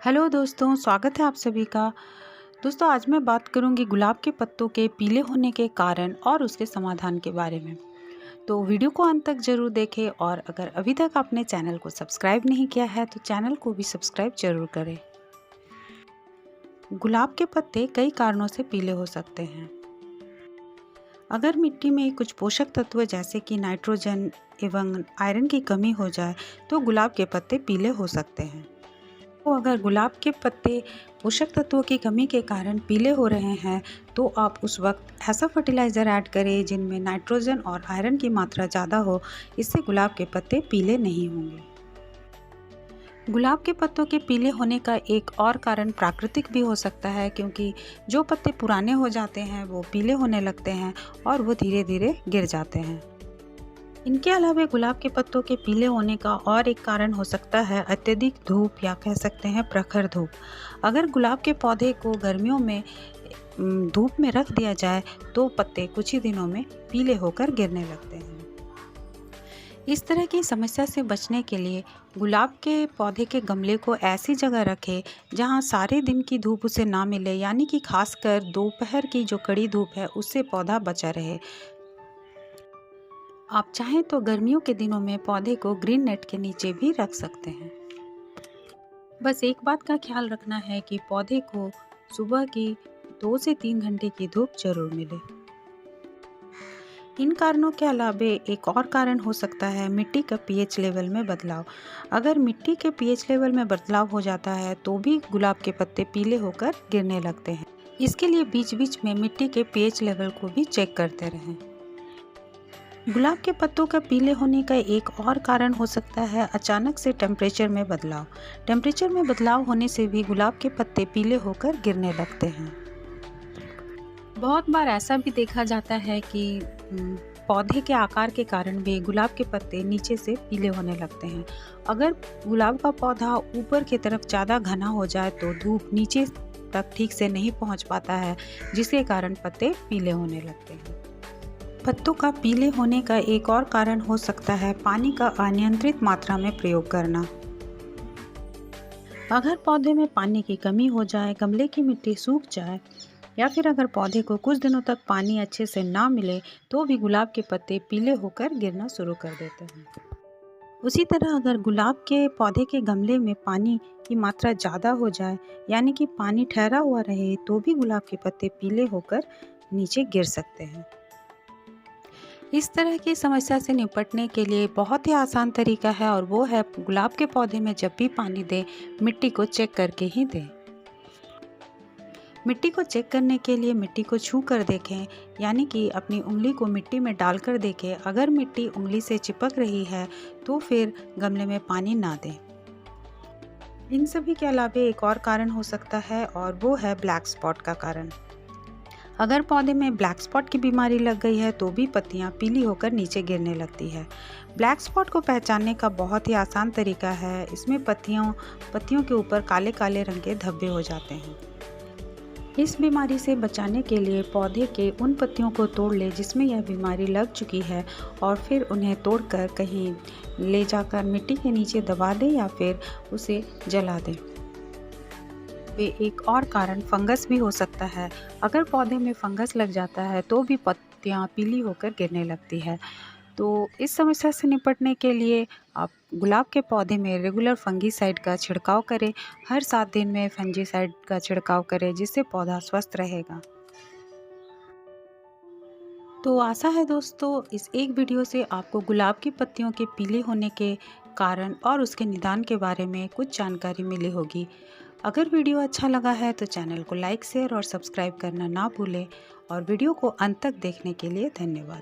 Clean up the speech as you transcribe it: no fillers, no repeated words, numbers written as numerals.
Hello दोस्तों, स्वागत है आप सभी का। दोस्तों, आज मैं बात करूंगी गुलाब के पत्तों के पीले होने के कारण और उसके समाधान के बारे में। तो वीडियो को अंत तक ज़रूर देखें और अगर अभी तक आपने चैनल को सब्सक्राइब नहीं किया है तो चैनल को भी सब्सक्राइब जरूर करें। गुलाब के पत्ते कई कारणों से पीले हो सकते हैं। अगर मिट्टी में कुछ पोषक तत्व जैसे कि नाइट्रोजन एवं आयरन की कमी हो जाए तो गुलाब के पत्ते पीले हो सकते हैं। तो अगर गुलाब के पत्ते पोषक तत्वों की कमी के कारण पीले हो रहे हैं तो आप उस वक्त ऐसा फर्टिलाइज़र ऐड करें जिनमें नाइट्रोजन और आयरन की मात्रा ज़्यादा हो। इससे गुलाब के पत्ते पीले नहीं होंगे। गुलाब के पत्तों के पीले होने का एक और कारण प्राकृतिक भी हो सकता है, क्योंकि जो पत्ते पुराने हो जाते हैं वो पीले होने लगते हैं और वो धीरे धीरे गिर जाते हैं। इनके अलावा गुलाब के पत्तों के पीले होने का और एक कारण हो सकता है अत्यधिक धूप या कह सकते हैं प्रखर धूप। अगर गुलाब के पौधे को गर्मियों में धूप में रख दिया जाए तो पत्ते कुछ ही दिनों में पीले होकर गिरने लगते हैं। इस तरह की समस्या से बचने के लिए गुलाब के पौधे के गमले को ऐसी जगह रखें जहां सारे दिन की धूप उसे ना मिले, यानी कि खासकर दोपहर की जो कड़ी धूप है उससे पौधा बचा रहे। आप चाहें तो गर्मियों के दिनों में पौधे को ग्रीन नेट के नीचे भी रख सकते हैं। बस एक बात का ख्याल रखना है कि पौधे को सुबह की 2 से 3 घंटे की धूप जरूर मिले। इन कारणों के अलावा एक और कारण हो सकता है मिट्टी का पीएच लेवल में बदलाव। अगर मिट्टी के पीएच लेवल में बदलाव हो जाता है तो भी गुलाब के पत्ते पीले होकर गिरने लगते हैं। इसके लिए बीच बीच में मिट्टी के पीएच लेवल को भी चेक करते रहें। गुलाब के पत्तों का पीले होने का एक और कारण हो सकता है अचानक से टेम्परेचर में बदलाव। टेम्परेचर में बदलाव होने से भी गुलाब के पत्ते पीले होकर गिरने लगते हैं। बहुत बार ऐसा भी देखा जाता है कि पौधे के आकार के कारण भी गुलाब के पत्ते नीचे से पीले होने लगते हैं। अगर गुलाब का पौधा ऊपर की तरफ ज़्यादा घना हो जाए तो धूप नीचे तक ठीक से नहीं पहुंच पाता है, जिसके कारण पत्ते पीले होने लगते हैं। पत्तों का पीले होने का एक और कारण हो सकता है पानी का अनियंत्रित मात्रा में प्रयोग करना। अगर पौधे में पानी की कमी हो जाए, गमले की मिट्टी सूख जाए या फिर अगर पौधे को कुछ दिनों तक पानी अच्छे से ना मिले तो भी गुलाब के पत्ते पीले होकर गिरना शुरू कर देते हैं। उसी तरह अगर गुलाब के पौधे के गमले में पानी की मात्रा ज़्यादा हो जाए, यानी कि पानी ठहरा हुआ रहे, तो भी गुलाब के पत्ते पीले होकर नीचे गिर सकते हैं। इस तरह की समस्या से निपटने के लिए बहुत ही आसान तरीका है और वो है गुलाब के पौधे में जब भी पानी दें मिट्टी को चेक करके ही दें। मिट्टी को चेक करने के लिए मिट्टी को छू कर देखें, यानी कि अपनी उंगली को मिट्टी में डालकर देखें। अगर मिट्टी उंगली से चिपक रही है तो फिर गमले में पानी ना दें। इन सभी के अलावा एक और कारण हो सकता है और वो है ब्लैक स्पॉट का कारण। अगर पौधे में ब्लैक स्पॉट की बीमारी लग गई है तो भी पत्तियां पीली होकर नीचे गिरने लगती है। ब्लैक स्पॉट को पहचानने का बहुत ही आसान तरीका है। इसमें पत्तियों के ऊपर काले काले रंग के धब्बे हो जाते हैं। इस बीमारी से बचाने के लिए पौधे के उन पत्तियों को तोड़ ले जिसमें यह बीमारी लग चुकी है और फिर उन्हें तोड़कर कहीं ले जाकर मिट्टी के नीचे दबा दें या फिर उसे जला दें। एक और कारण फंगस भी हो सकता है। अगर पौधे में फंगस लग जाता है तो भी पत्तियां पीली होकर गिरने लगती है। तो इस समस्या से निपटने के लिए आप गुलाब के पौधे में रेगुलर फंगीसाइड का छिड़काव करें। हर 7 दिन में फंगीसाइड का छिड़काव करें, जिससे पौधा स्वस्थ रहेगा। तो आशा है दोस्तों इस एक वीडियो से आपको गुलाब की पत्तियों के पीले होने के कारण और उसके निदान के बारे में कुछ जानकारी मिली होगी। अगर वीडियो अच्छा लगा है तो चैनल को लाइक, शेयर और सब्सक्राइब करना ना भूलें और वीडियो को अंत तक देखने के लिए धन्यवाद।